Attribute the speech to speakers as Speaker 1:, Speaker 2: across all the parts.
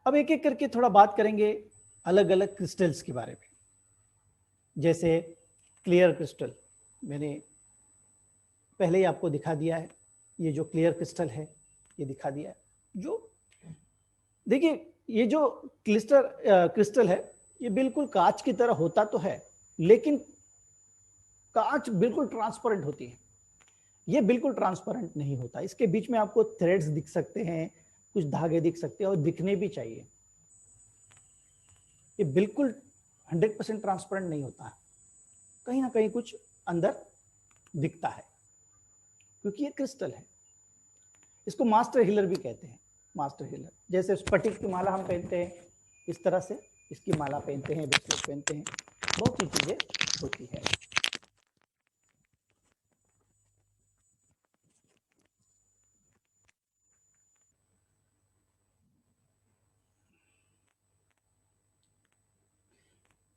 Speaker 1: अब एक एक करके थोड़ा बात करेंगे अलग अलग क्रिस्टल्स के बारे में। जैसे क्लियर क्रिस्टल मैंने पहले ही आपको दिखा दिया है, ये जो क्लियर क्रिस्टल है ये दिखा दिया है। जो देखिए ये जो क्रिस्टल है ये बिल्कुल कांच की तरह होता तो है, लेकिन कांच बिल्कुल ट्रांसपेरेंट होती है, ये बिल्कुल ट्रांसपेरेंट नहीं होता। इसके बीच में आपको थ्रेड्स दिख सकते हैं, कुछ धागे दिख सकते हैं, और दिखने भी चाहिए। ये बिल्कुल 100% ट्रांसपेरेंट नहीं होता है, कहीं ना कहीं कुछ अंदर दिखता है, क्योंकि ये क्रिस्टल है। इसको मास्टर हीलर भी कहते हैं। मास्टर हीलर, जैसे स्फटिक की माला हम पहनते हैं, इस तरह से इसकी माला पहनते हैं, ब्रेसलेट पहनते हैं, बहुत सी चीजें होती है।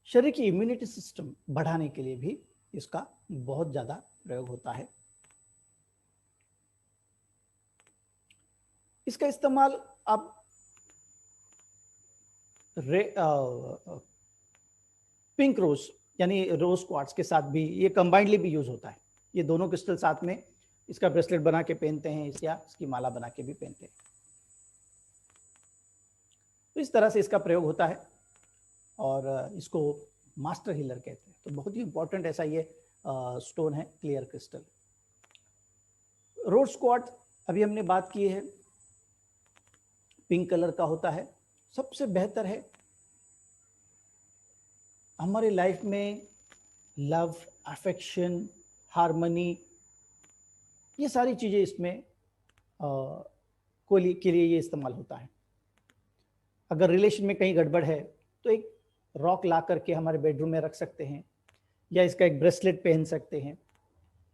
Speaker 1: शरीर की इम्यूनिटी सिस्टम बढ़ाने के लिए भी इसका बहुत ज्यादा प्रयोग होता है। इसका इस्तेमाल आप पिंक रोज यानी रोज क्वार्ट्ज के साथ भी, ये कंबाइंडली भी यूज होता है। ये दोनों क्रिस्टल साथ में इसका ब्रेसलेट बना के पहनते हैं, या इसकी माला बना के भी पहनते हैं। तो इस तरह से इसका प्रयोग होता है, और इसको मास्टर हीलर कहते हैं। तो बहुत ही इंपॉर्टेंट ऐसा ये स्टोन है क्लियर क्रिस्टल। रोज क्वार्ट्ज अभी हमने बात की है, पिंक कलर का होता है। सबसे बेहतर है हमारी लाइफ में लव, अफेक्शन, हार्मनी, ये सारी चीजें इसमें के लिए ये इस्तेमाल होता है। अगर रिलेशन में कहीं गड़बड़ है तो एक रॉक ला करके हमारे बेडरूम में रख सकते हैं, या इसका एक ब्रेसलेट पहन सकते हैं।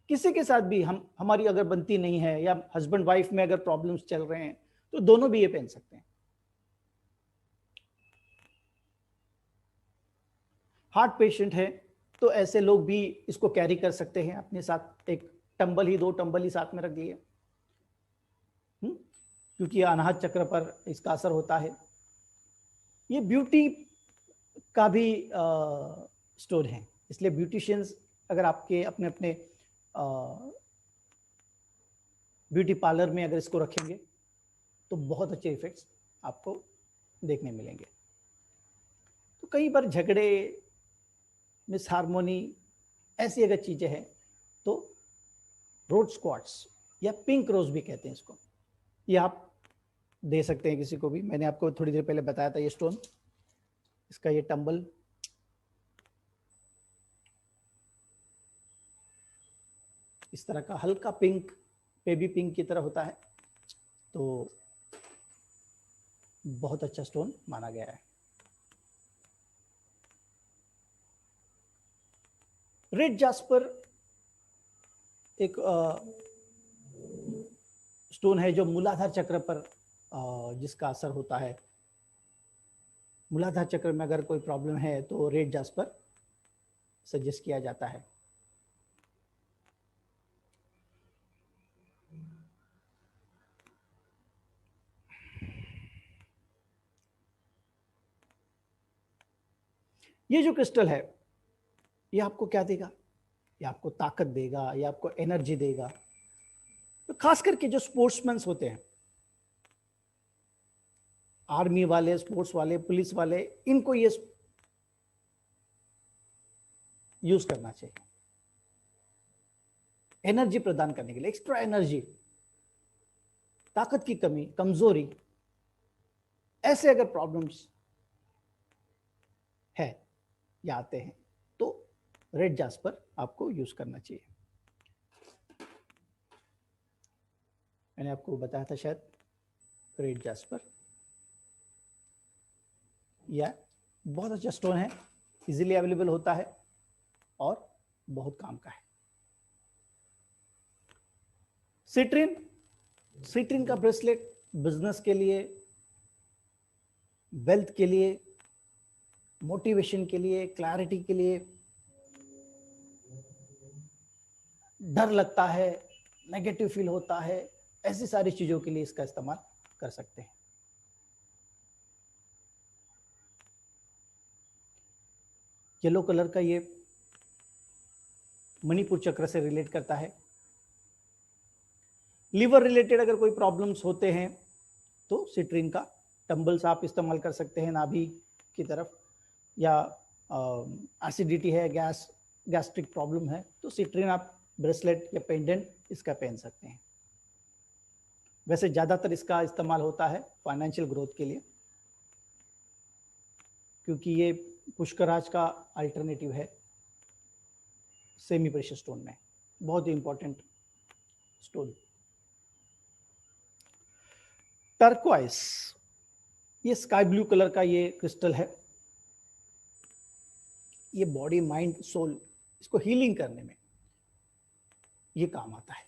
Speaker 1: किसी के साथ भी हमारी अगर बनती नहीं है, या हस्बैंड वाइफ में अगर प्रॉब्लम्स चल रहे हैं, तो दोनों भी ये पहन सकते हैं। हार्ट पेशेंट है तो ऐसे लोग भी इसको कैरी कर सकते हैं अपने साथ। एक टंबल ही, 2 टंबल ही साथ में रख लिए, क्योंकि अनाहत चक्र पर इसका असर होता है। ये ब्यूटी का भी स्टोन है, इसलिए ब्यूटिशियंस अगर आपके अपने अपने ब्यूटी पार्लर में अगर इसको रखेंगे तो बहुत अच्छे इफेक्ट्स आपको देखने मिलेंगे। तो कई बार झगड़े, मिस हार्मोनी, ऐसी अगर चीजें हैं तो रोज क्वार्ट्ज या पिंक रोज भी कहते हैं इसको, ये आप दे सकते हैं किसी को भी। मैंने आपको थोड़ी देर पहले बताया था ये स्टोन, इसका ये टंबल, इस तरह का हल्का पिंक, बेबी पिंक की तरह होता है, तो बहुत अच्छा स्टोन माना गया है। रेड जास्पर एक स्टोन है जो मूलाधार चक्र पर जिसका असर होता है। मूलाधार चक्र में अगर कोई प्रॉब्लम है तो रेड जास्पर सजेस्ट किया जाता है। ये जो क्रिस्टल है ये आपको क्या देगा? ये आपको ताकत देगा, ये आपको एनर्जी देगा। तो खास करके जो स्पोर्ट्समैन होते हैं, आर्मी वाले, स्पोर्ट्स वाले, पुलिस वाले, इनको ये यूज करना चाहिए एनर्जी प्रदान करने के लिए। एक्स्ट्रा एनर्जी, ताकत की कमी, कमजोरी, ऐसे अगर प्रॉब्लम्स है या आते हैं तो रेड जास्पर आपको यूज करना चाहिए। मैंने आपको बताया था शायद, रेड जास्पर यह बहुत अच्छा स्टोन है, इजीली अवेलेबल होता है और बहुत काम का है। सिट्रिन, सिट्रिन का ब्रेसलेट बिजनेस के लिए, वेल्थ के लिए, मोटिवेशन के लिए, क्लैरिटी के लिए, डर लगता है, नेगेटिव फील होता है, ऐसी सारी चीजों के लिए इसका इस्तेमाल कर सकते हैं। येलो कलर का ये मणिपुर चक्र से रिलेट करता है। लीवर रिलेटेड अगर कोई प्रॉब्लम्स होते हैं तो सिट्रीन का टंबल्स आप इस्तेमाल कर सकते हैं नाभि की तरफ, या एसिडिटी है, गैस्ट्रिक प्रॉब्लम है तो सिट्रीन आप ब्रेसलेट या पेंडेंट इसका पहन सकते हैं। वैसे ज़्यादातर इसका इस्तेमाल होता है फाइनेंशियल ग्रोथ के लिए, क्योंकि ये पुष्कराज का अल्टरनेटिव है सेमी प्रेशियस स्टोन में, बहुत ही इंपॉर्टेंट स्टोन। टर्क्वाइस, ये स्काई ब्लू कलर का ये क्रिस्टल है। ये बॉडी माइंड सोल इसको हीलिंग करने में ये काम आता है।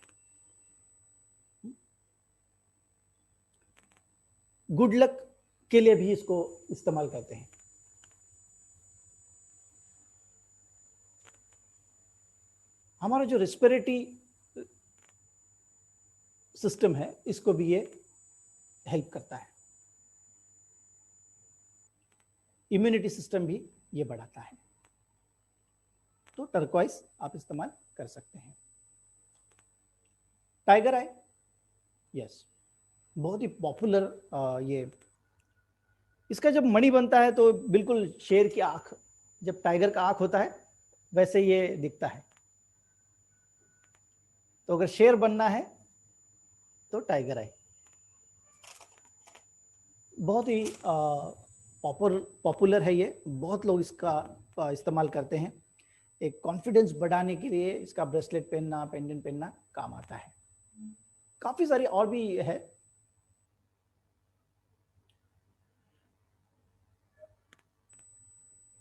Speaker 1: गुड लक के लिए भी इसको इस्तेमाल करते हैं। हमारा जो रेस्पिरेटरी सिस्टम है इसको भी ये हेल्प करता है, इम्यूनिटी सिस्टम भी ये बढ़ाता है। तो टर्क्वाइस आप इस्तेमाल कर सकते हैं। टाइगर आई, यस, बहुत ही पॉपुलर ये, इसका जब मणि बनता है तो बिल्कुल शेर की आंख, जब टाइगर का आंख होता है वैसे ये दिखता है। तो अगर शेर बनना है तो टाइगर आई बहुत ही पॉपुलर है। ये बहुत लोग इसका इस्तेमाल करते हैं। एक कॉन्फिडेंस बढ़ाने के लिए इसका ब्रेसलेट पहनना, पेंडेंट पहनना काम आता है। काफी सारी और भी है।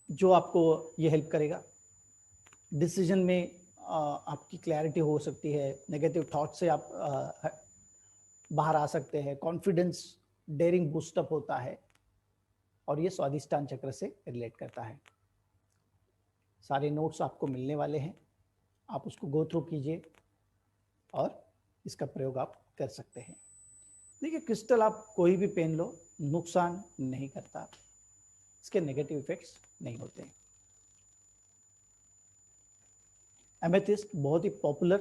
Speaker 1: जो आपको ये हेल्प करेगा डिसीजन में, आपकी क्लैरिटी हो सकती है, नेगेटिव थॉट से आप बाहर आ सकते हैं, कॉन्फिडेंस डेयरिंग बूस्टअप होता है, और ये स्वादिष्टान चक्र से रिलेट करता है। सारे नोट्स आपको मिलने वाले हैं, आप उसको गो थ्रू कीजिए और इसका प्रयोग आप कर सकते हैं। देखिए, क्रिस्टल आप कोई भी पहन लो, नुकसान नहीं करता, इसके नेगेटिव इफेक्ट्स नहीं होते हैं। एमेथिस्ट बहुत ही पॉपुलर,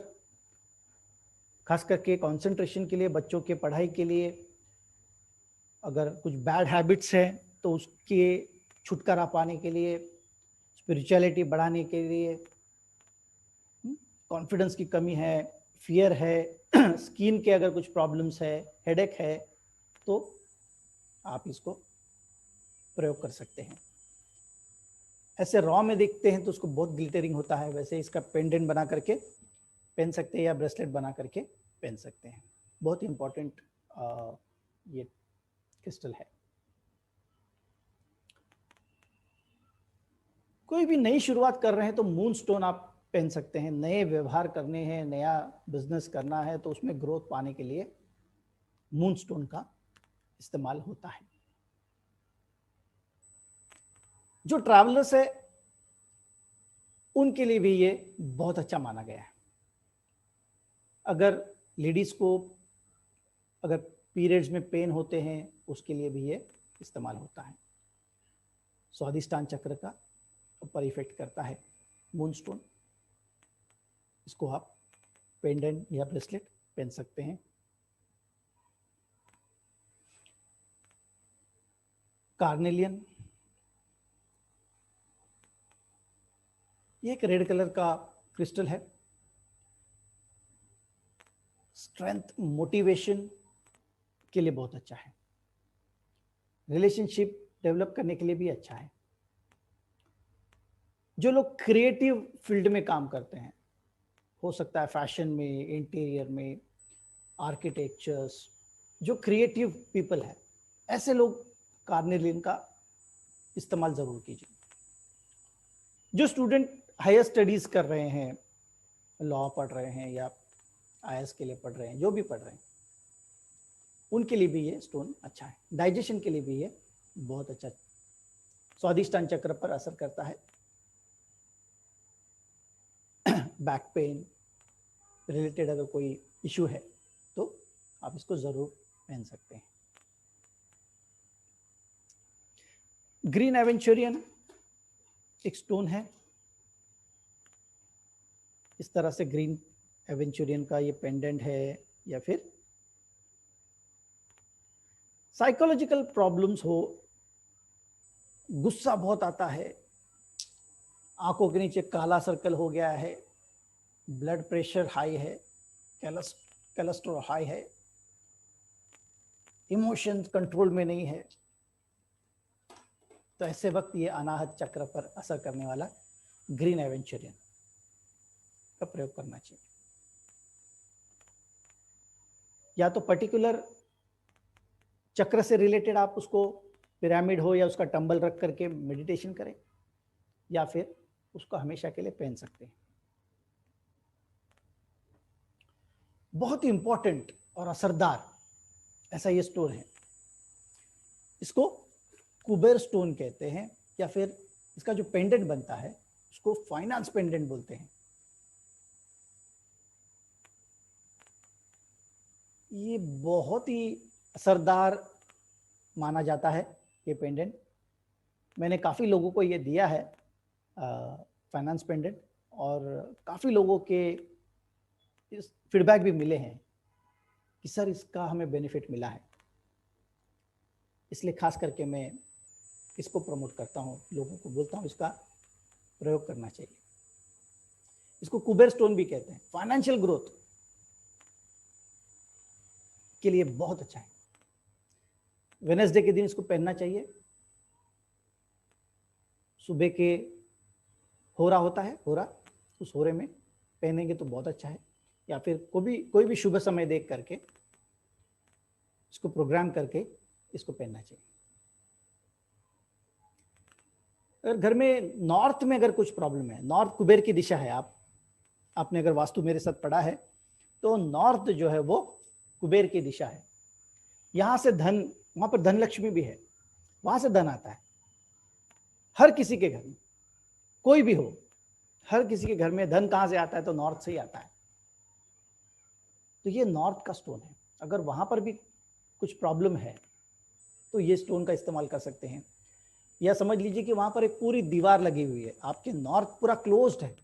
Speaker 1: खास करके कंसंट्रेशन के लिए, बच्चों के पढ़ाई के लिए। अगर कुछ बैड हैबिट्स हैं तो उसके छुटकारा पाने के लिए, स्पिरिचुअलिटी बढ़ाने के लिए, कॉन्फिडेंस की कमी है, फियर है, स्किन के अगर कुछ प्रॉब्लम्स है, हेडेक है, तो आप इसको प्रयोग कर सकते हैं। ऐसे रॉ में देखते हैं तो उसको बहुत ग्लिटरिंग होता है, वैसे इसका पेंडेंट बना करके पहन सकते हैं या ब्रेसलेट बना करके पहन सकते हैं। बहुत ही इंपॉर्टेंट ये क्रिस्टल है। कोई भी नई शुरुआत कर रहे हैं तो मून स्टोन आप पहन सकते हैं। नए व्यवहार करने हैं, नया बिजनेस करना है तो उसमें ग्रोथ पाने के लिए मून स्टोन का इस्तेमाल होता है। जो ट्रैवलर्स है उनके लिए भी ये बहुत अच्छा माना गया है। अगर लेडीज को अगर पीरियड्स में पेन होते हैं उसके लिए भी ये इस्तेमाल होता है। स्वादिष्टान चक्र का ऊपर इफेक्ट करता है मून स्टोन। इसको आप पेंडेंट या ब्रेसलेट पहन सकते हैं। कार्नेलियन, ये एक रेड कलर का क्रिस्टल है। स्ट्रेंथ, मोटिवेशन के लिए बहुत अच्छा है। रिलेशनशिप डेवलप करने के लिए भी अच्छा है। जो लोग क्रिएटिव फील्ड में काम करते हैं, हो सकता है फैशन में, इंटीरियर में, आर्किटेक्चर्स, जो क्रिएटिव पीपल है, ऐसे लोग कार्नेलियन का इस्तेमाल जरूर कीजिए। जो स्टूडेंट हायर स्टडीज कर रहे हैं, लॉ पढ़ रहे हैं या आईएएस के लिए पढ़ रहे हैं, जो भी पढ़ रहे हैं, उनके लिए भी ये स्टोन अच्छा है। डाइजेशन के लिए भी ये बहुत अच्छा, स्वादिष्टान चक्र पर असर करता है। बैक पेन रिलेटेड अगर कोई इशू है तो आप इसको जरूर पहन सकते हैं। ग्रीन एवेंचुरियन, एक स्टोन है इस तरह से, ग्रीन एवेंचुरियन का ये पेंडेंट है, या फिर साइकोलॉजिकल प्रॉब्लम्स हो, गुस्सा बहुत आता है, आंखों के नीचे काला सर्कल हो गया है, ब्लड प्रेशर हाई है, कोलेस्ट्रॉल हाई है, इमोशंस कंट्रोल में नहीं है, तो ऐसे वक्त ये अनाहत चक्र पर असर करने वाला ग्रीन एवेंचुरियन का प्रयोग करना चाहिए। या तो पर्टिकुलर चक्र से रिलेटेड आप उसको पिरामिड हो या उसका टंबल रख करके मेडिटेशन करें, या फिर उसको हमेशा के लिए पहन सकते हैं। बहुत ही इंपॉर्टेंट और असरदार ऐसा ये स्टोन है। इसको कुबेर स्टोन कहते हैं, या फिर इसका जो पेंडेंट बनता है उसको फाइनेंस पेंडेंट बोलते हैं। ये बहुत ही असरदार माना जाता है ये पेंडेंट। मैंने काफ़ी लोगों को ये दिया है फाइनेंस पेंडेंट, और काफ़ी लोगों के इस फीडबैक भी मिले हैं कि सर इसका हमें बेनिफिट मिला है। इसलिए खास करके मैं इसको प्रमोट करता हूँ, लोगों को बोलता हूँ इसका प्रयोग करना चाहिए। इसको कुबेर स्टोन भी कहते हैं। फाइनेंशियल ग्रोथ के लिए बहुत अच्छा है। वेडनेसडे के दिन इसको पहनना चाहिए। सुबह के होरा होता है, होरा, उस होरे में पहनेंगे तो बहुत अच्छा है। या फिर कोई भी शुभ समय देख करके इसको प्रोग्राम करके इसको पहनना चाहिए। अगर घर में नॉर्थ में अगर कुछ प्रॉब्लम है, नॉर्थ कुबेर की दिशा है, आपने अगर वास्तु मेरे साथ पढ़ा है तो नॉर्थ जो है वो कुबेर की दिशा है। यहाँ से धन, वहाँ पर धन लक्ष्मी भी है, वहाँ से धन आता है। हर किसी के घर में, कोई भी हो, हर किसी के घर में धन कहाँ से आता है? तो नॉर्थ से ही आता है। तो ये नॉर्थ का स्टोन है। अगर वहाँ पर भी कुछ प्रॉब्लम है तो ये स्टोन का इस्तेमाल कर सकते हैं। या समझ लीजिए कि वहाँ पर एक पूरी दीवार लगी हुई है, आपके नॉर्थ पूरा क्लोज्ड है,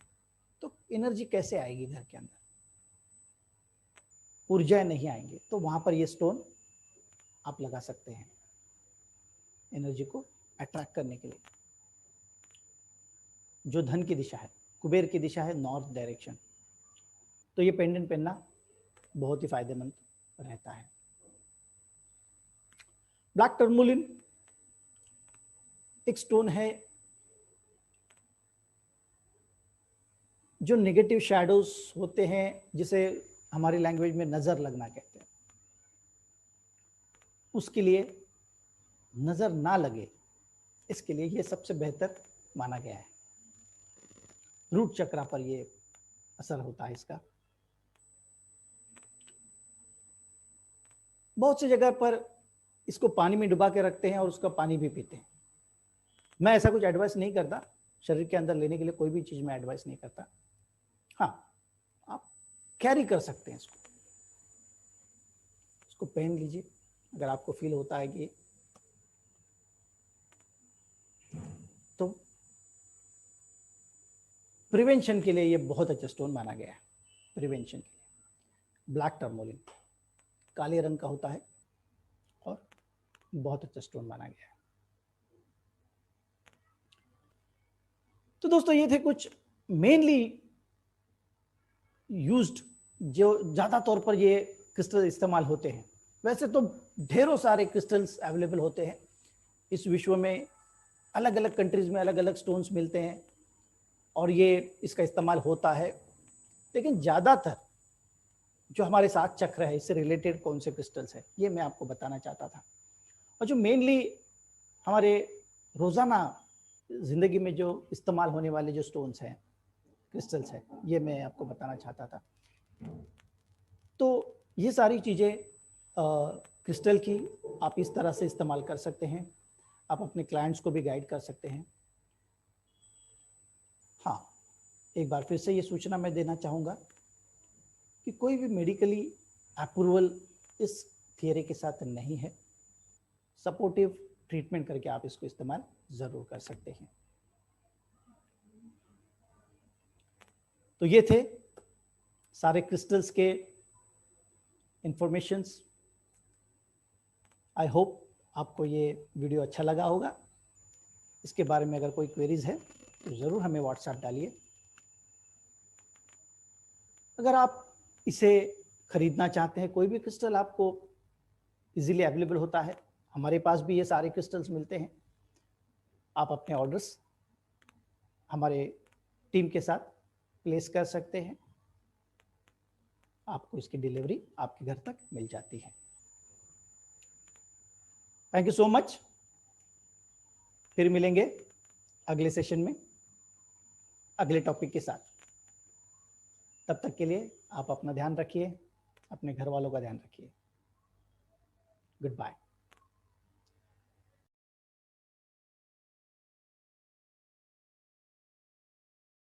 Speaker 1: तो एनर्जी कैसे आएगी घर के अंदर? ऊर्जाएं नहीं आएंगे। तो वहाँ पर ये स्टोन आप लगा सकते हैं एनर्जी को अट्रैक्ट करने के लिए। जो धन की दिशा है, कुबेर की दिशा है नॉर्थ डायरेक्शन, तो ये पेंडेंट पहनना बहुत ही फायदेमंद रहता है। ब्लैक टर्मोलिन एक स्टोन है जो नेगेटिव शैडोज होते हैं, जिसे हमारी लैंग्वेज में नजर लगना कहते हैं, उसके लिए नजर ना लगे इसके लिए ये सबसे बेहतर माना गया है। रूट चक्रा पर ये असर होता है इसका। बहुत सी जगह पर इसको पानी में डुबा के रखते हैं और उसका पानी भी पीते हैं। मैं ऐसा कुछ एडवाइस नहीं करता, शरीर के अंदर लेने के लिए कोई भी चीज मैं एडवाइस नहीं करता। हाँ, आप कैरी कर सकते हैं इसको पहन लीजिए अगर आपको फील होता है कि, तो प्रिवेंशन के लिए ये बहुत अच्छा स्टोन माना गया है। प्रिवेंशन के लिए ब्लैक टर्मोलिन काले रंग का होता है और बहुत अच्छा स्टोन माना गया है। तो दोस्तों ये थे कुछ मेनली यूज्ड, जो ज़्यादा तौर पर ये क्रिस्टल इस्तेमाल होते हैं। वैसे तो ढेरों सारे क्रिस्टल्स अवेलेबल होते हैं इस विश्व में, अलग अलग कंट्रीज में अलग अलग स्टोन्स मिलते हैं और ये इसका इस्तेमाल होता है। लेकिन ज़्यादातर जो हमारे साथ चक्र है, इससे रिलेटेड कौन से क्रिस्टल्स है, ये मैं आपको बताना चाहता था। और जो मेनली हमारे रोज़ाना ज़िंदगी में जो इस्तेमाल होने वाले जो स्टोन्स हैं, क्रिस्टल्स है, ये मैं आपको बताना चाहता था। तो ये सारी चीज़ें क्रिस्टल की आप इस तरह से इस्तेमाल कर सकते हैं। आप अपने क्लाइंट्स को भी गाइड कर सकते हैं। हाँ, एक बार फिर से ये सूचना मैं देना चाहूँगा कि कोई भी मेडिकली अप्रूवल इस थियरी के साथ नहीं है। सपोर्टिव ट्रीटमेंट करके आप इसको इस्तेमाल ज़रूर कर सकते हैं। तो ये थे सारे क्रिस्टल्स के इंफॉर्मेशंस। आई होप आपको ये वीडियो अच्छा लगा होगा। इसके बारे में अगर कोई क्वेरीज है तो ज़रूर हमें व्हाट्सएप डालिए। अगर आप इसे खरीदना चाहते हैं, कोई भी क्रिस्टल आपको इजीली अवेलेबल होता है, हमारे पास भी ये सारे क्रिस्टल्स मिलते हैं। आप अपने ऑर्डर्स हमारे टीम के साथ प्लेस कर सकते हैं, आपको इसकी डिलीवरी आपके घर तक मिल जाती है। Thank you so much. फिर मिलेंगे अगले सेशन में अगले टॉपिक के साथ। तब तक के लिए आप अपना ध्यान रखिए, अपने घर वालों का ध्यान रखिए। Good bye.